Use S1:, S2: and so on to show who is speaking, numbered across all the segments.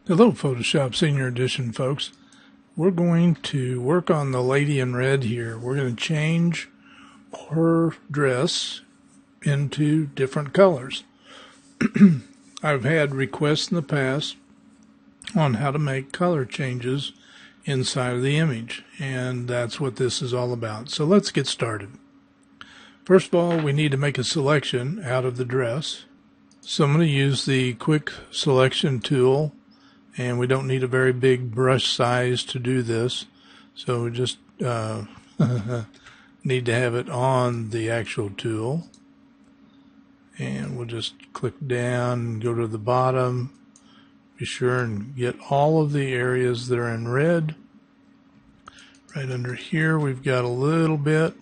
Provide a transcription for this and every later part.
S1: Hello, Photoshop Senior Edition folks. We're going to work on the lady in red here. We're going to change her dress into different colors. I've had requests in the past on how to make color changes inside of the image, and that's what this is all about. So let's get started. First of all, we need to make a selection out of the dress. So I'm going to use the quick selection tool, and we don't need a very big brush size to do this. So we just need to have it on the actual tool. And we'll just click down and go to the bottom. Be sure and get all of the areas that are in red. Right under here we've got a little bit.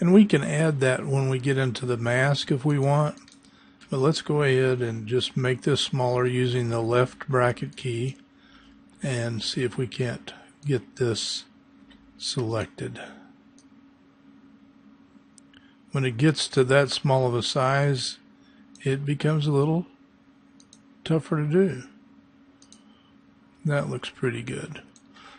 S1: And we can add that when we get into the mask if we want. But let's go ahead and just make this smaller using the left bracket key and see if we can't get this selected. When it gets to that small of a size, it becomes a little tougher to do. That looks pretty good.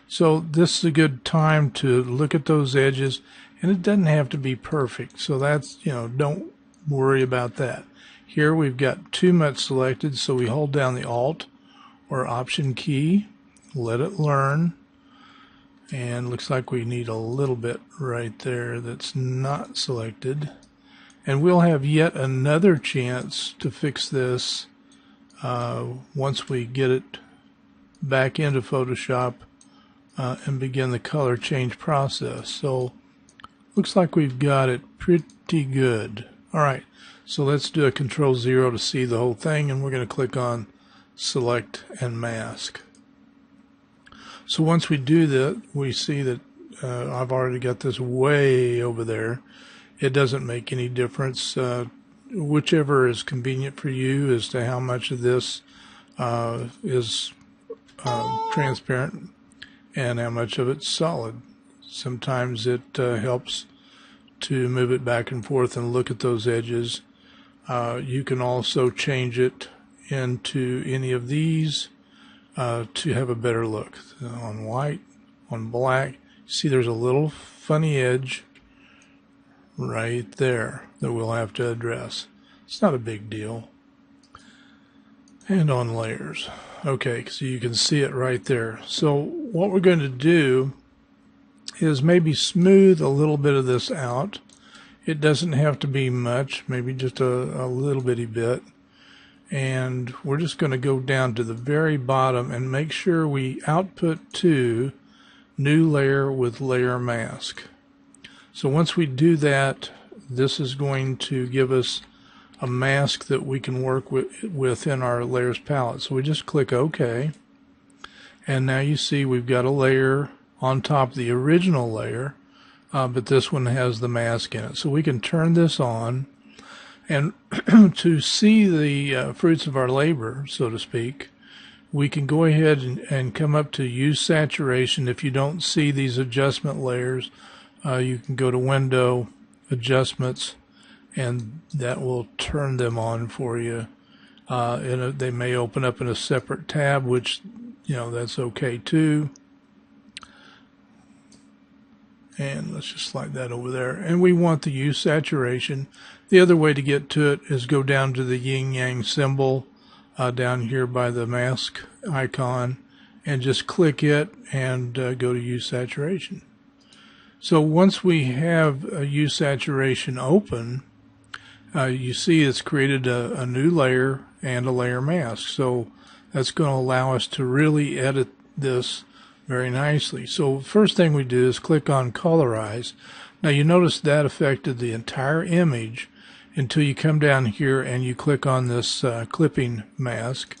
S1: So this is a good time to look at those edges, and it doesn't have to be perfect. So that's, don't worry about that. Here we've got too much selected, so we hold down the Alt or Option key, let it learn, and looks like we need a little bit right there that's not selected. And we'll have yet another chance to fix this once we get it back into Photoshop and begin the color change process. So looks like we've got it pretty good. All right. So let's do a Control-0 to see the whole thing, and we're going to click on Select and Mask. So once we do that, we see that I've already got this way over there. It doesn't make any difference. Whichever is convenient for you as to how much of this is transparent and how much of it's solid. Sometimes it helps to move it back and forth and look at those edges. You can also change it into any of these to have a better look. On white, on black, see there's a little funny edge right there that we'll have to address. It's not a big deal. And on layers. Okay, so you can see it right there. So what we're going to do is maybe smooth a little bit of this out. It doesn't have to be much, maybe just a little bitty bit. And we're just going to go down to the very bottom and make sure we output to new layer with layer mask. So once we do that, this is going to give us a mask that we can work with within our layers palette. So we just click OK. And now you see we've got a layer on top of the original layer. But this one has the mask in it. So we can turn this on, and to see the fruits of our labor, so to speak, we can go ahead and come up to Use Saturation. If you don't see these adjustment layers, you can go to Window, Adjustments, and that will turn them on for you. And they may open up in a separate tab, which, that's okay too. And let's just slide that over there. And we want the Use Saturation. The other way to get to it is go down to the yin yang symbol down here by the mask icon and just click it and go to Use Saturation. So once we have a Use Saturation open, you see it's created a new layer and a layer mask. So that's going to allow us to really edit this very nicely. So first thing we do is click on Colorize. Now you notice that affected the entire image until you come down here and you click on this clipping mask,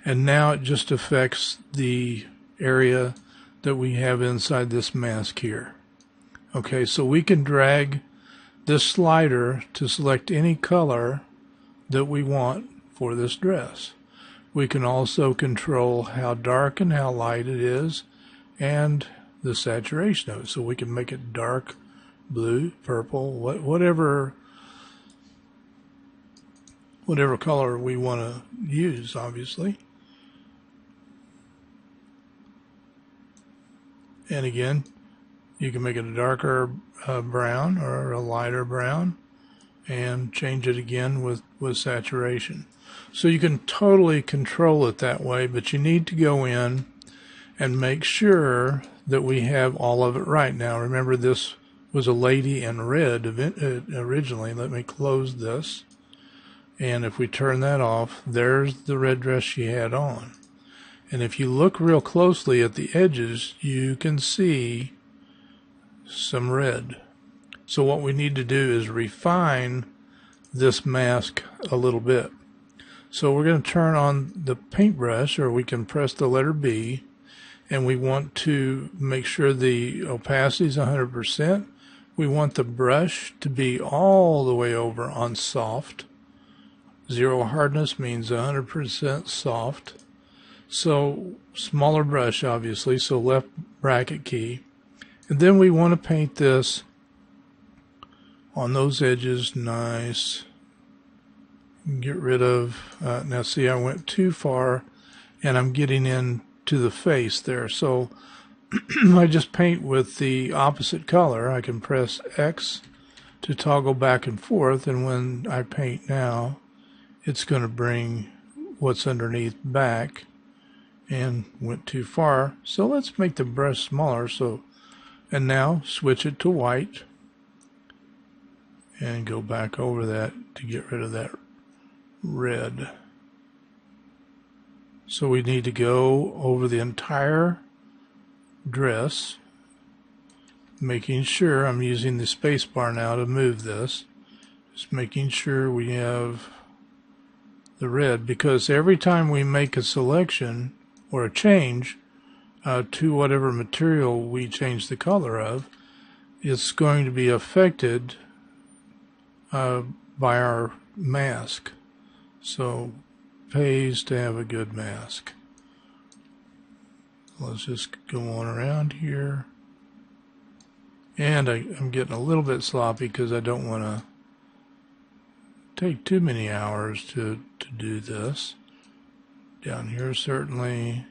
S1: and now it just affects the area that we have inside this mask here. Okay, so we can drag this slider to select any color that we want for this dress. We can also control how dark and how light it is, and the saturation of it. So we can make it dark blue, purple, whatever color we want to use, obviously. And again, you can make it a darker brown or a lighter brown and change it again with saturation. So you can totally control it that way, but you need to go in and make sure that we have all of it right. Now remember, this was a lady in red originally. Let me close this, and if we turn that off, there's the red dress she had on. And if you look real closely at the edges, you can see some red. So what we need to do is refine this mask a little bit. So we're going to turn on the paintbrush, or we can press the letter B, and we want to make sure the opacity is 100%. We want the brush to be all the way over on soft. Zero hardness means 100% soft. So smaller brush, obviously, so left bracket key. And then we want to paint this on those edges nice. Get rid of, now see, I went too far and I'm getting into the face there. So I just paint with the opposite color. I can press X to toggle back and forth, and when I paint now, it's going to bring what's underneath back, and went too far. So let's make the brush smaller. So, and now switch it to white and go back over that to get rid of that red. So we need to go over the entire dress, making sure I'm using the space bar now to move this, just making sure we have the red, because every time we make a selection or a change to whatever material we change the color of, it's going to be affected by our mask. So pays to have a good mask. Let's just go on around here. And I'm getting a little bit sloppy because I don't want to take too many hours to do this. Down here certainly.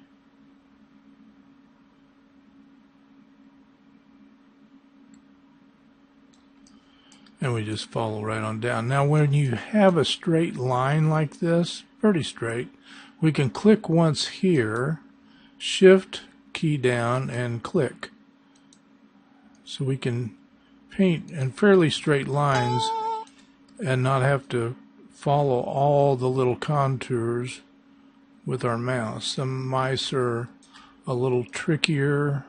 S1: And we just follow right on down. Now when you have a straight line like this, pretty straight, we can click once here, shift key down and click. So we can paint in fairly straight lines and not have to follow all the little contours with our mouse. Some mice are a little trickier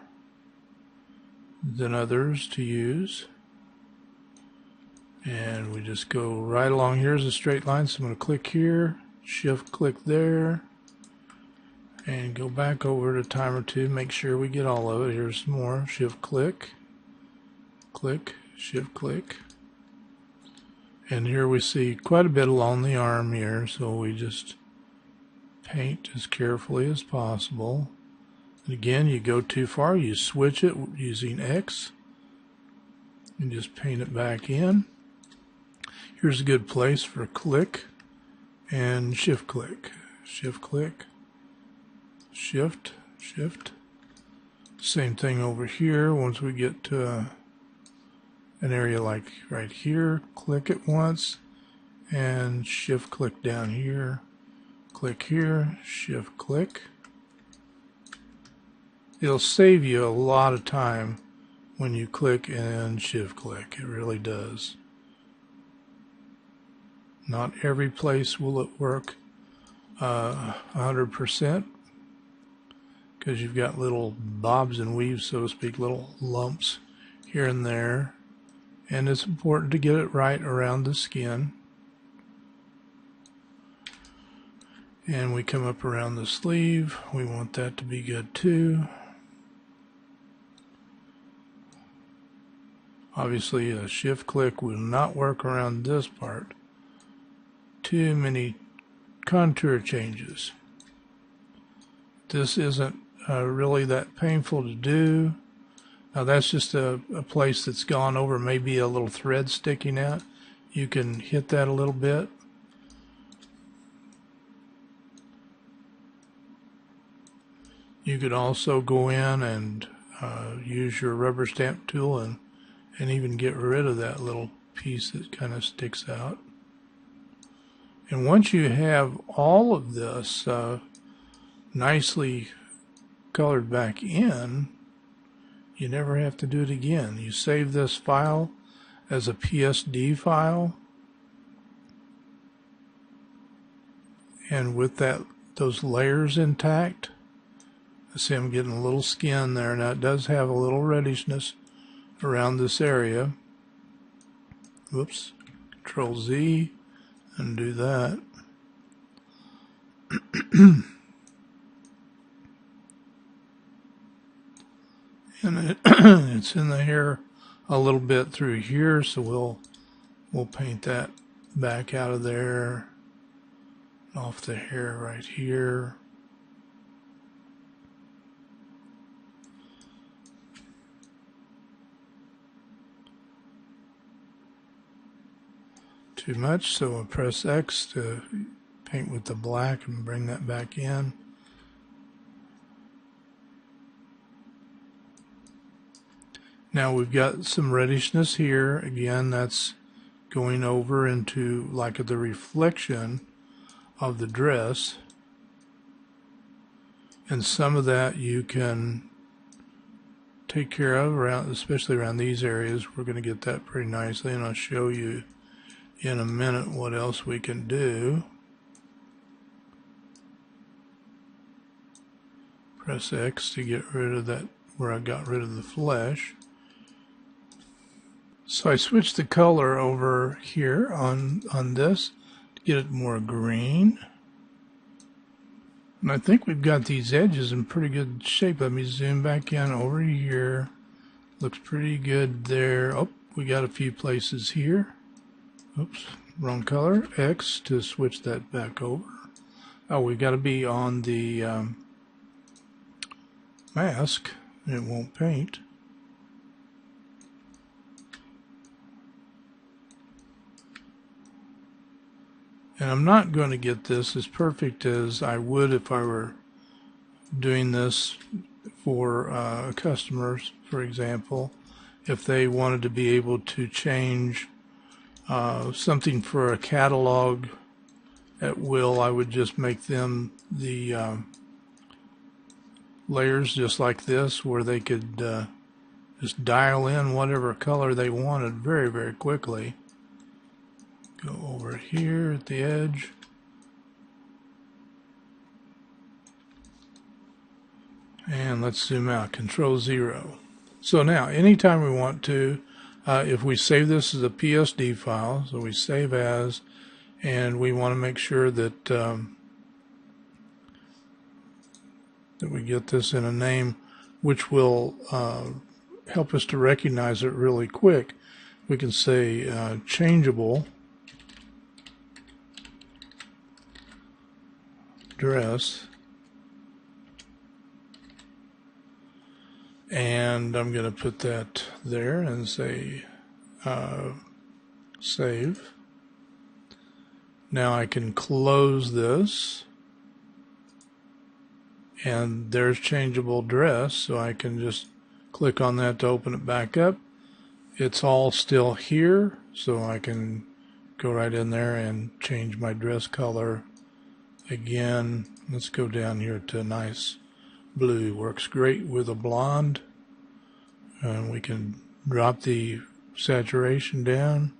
S1: than others to use. And we just go right along. Here's a straight line, so I'm going to click here, shift click there, and go back over to time or two, make sure we get all of it. Here's some more, shift click, click, shift click. And here we see quite a bit along the arm here, so we just paint as carefully as possible. And again, you go too far, you switch it using X and just paint it back in. Here's a good place for click and shift click, shift click, shift, shift. Same thing over here. Once we get to an area like right here, click it once and shift click down here, click here, shift click. It'll save you a lot of time when you click and shift click. It really does. Not every place will it work 100%, because you've got little bobs and weaves, so to speak, little lumps here and there, and it's important to get it right around the skin. And we come up around the sleeve. We want that to be good too. Obviously a shift click will not work around this part. Too many contour changes. This isn't really that painful to do. Now that's just a place that's gone over, maybe a little thread sticking out. You can hit that a little bit. You could also go in and use your rubber stamp tool and even get rid of that little piece that kind of sticks out. And once you have all of this nicely colored back in, you never have to do it again. You save this file as a PSD file, and with those layers intact, I see I'm getting a little skin there. Now it does have a little reddishness around this area. Whoops, Control Z and do that. And it's in the hair a little bit through here, so we'll paint that back out of there, off the hair right here. Too much, so we'll press X to paint with the black and bring that back in. Now we've got some reddishness here. Again, that's going over into like the reflection of the dress. And some of that you can take care of around, especially around these areas. We're going to get that pretty nicely, and I'll show you in a minute what else we can do. Press X to get rid of that where I got rid of the flesh. So I switched the color over here on this to get it more green. And I think we've got these edges in pretty good shape. Let me zoom back in over here. Looks pretty good there. Oh, we got a few places here. Oops, wrong color. X to switch that back over. Oh, we've got to be on the mask. It won't paint. And I'm not going to get this as perfect as I would if I were doing this for customers, for example. If they wanted to be able to change something for a catalog at will, I would just make them the layers just like this, where they could just dial in whatever color they wanted very, very quickly. Go over here at the edge. And let's zoom out, Control 0. So now, anytime we want to, if we save this as a PSD file, so we save as, and we want to make sure that that we get this in a name which will help us to recognize it really quick, we can say changeable dress, and I'm going to put that there and say save. Now I can close this, and there's changeable dress, so I can just click on that to open it back up. It's all still here, so I can go right in there and change my dress color. Again, let's go down here to a nice blue. Works great with a blonde. And we can drop the saturation down.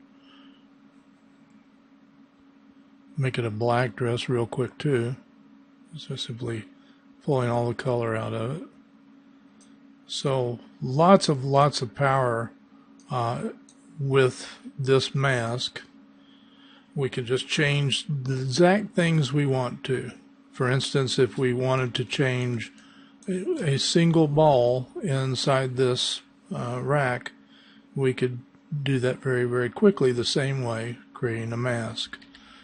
S1: Make it a black dress real quick too. So simply pulling all the color out of it. So lots of power with this mask. We can just change the exact things we want to. For instance, if we wanted to change a single ball inside this rack, we could do that very, very quickly the same way, creating a mask.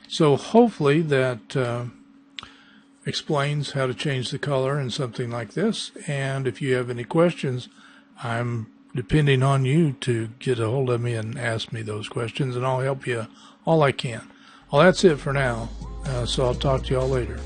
S1: So hopefully that explains how to change the color in something like this. And if you have any questions, I'm depending on you to get a hold of me and ask me those questions, and I'll help you all I can. Well, that's it for now. So I'll talk to y'all later.